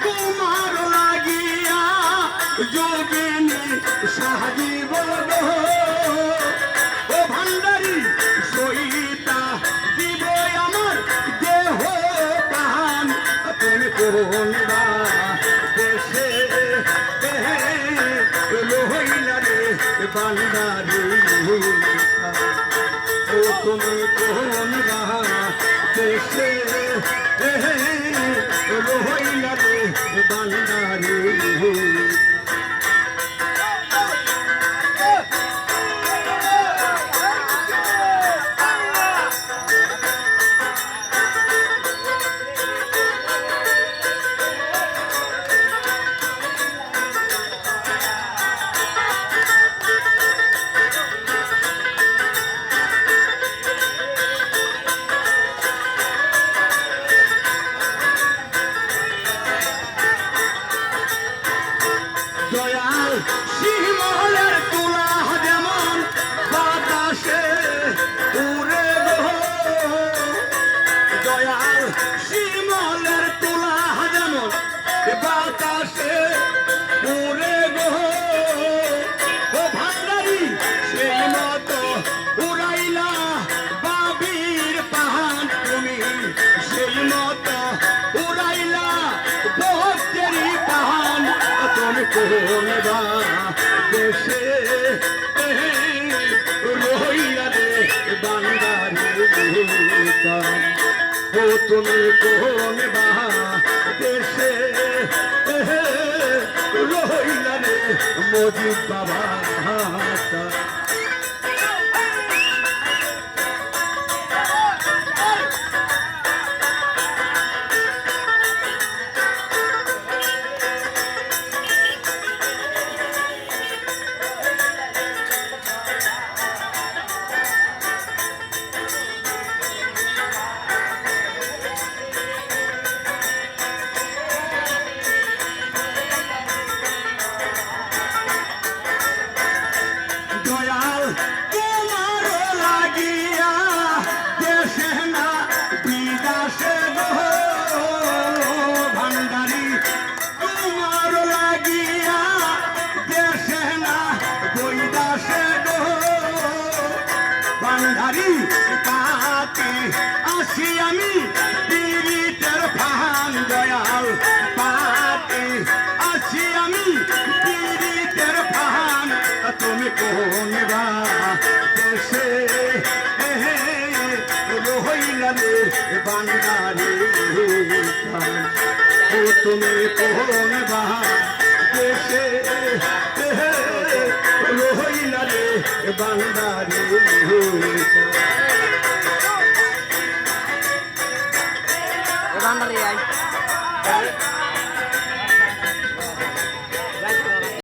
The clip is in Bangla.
তোমার লাগিয়া যোগিনী সাজিব ও ভান্ডারি সইতা দিব আমার দেহ প্রাণ তুমি কোন দেশে লইলা রে ভান্ডারি ও তুমি কোন দেশে লইলা রে ভান্ডারি দয়াল শিমলের তুলা যেমন বাতাসে উড়ে গো দয়াল শিমলের তুলা যেমন বাতাসে উড়ে গো ও ভান্ডারি সেই মতো উড়াইলা বাবির পাহান তুমি সেই মতো উড়াইলা ভক্তেরই পাহান তুমি কোন দেশে রইলা রে বান্দারি ও তুমি কোন দেশে রইলা রে মজিদ বাবা ভান্ডারি পাতে আসি আমি পীড়িতের ফান দয়াল পাতে আসি আমি পীড়িতের ফান তুমি কোন দেশে রইলা রে ভান্ডারি ও তুমি কোন দেশে রইলা রে ভান্ডারি ভান্ডারি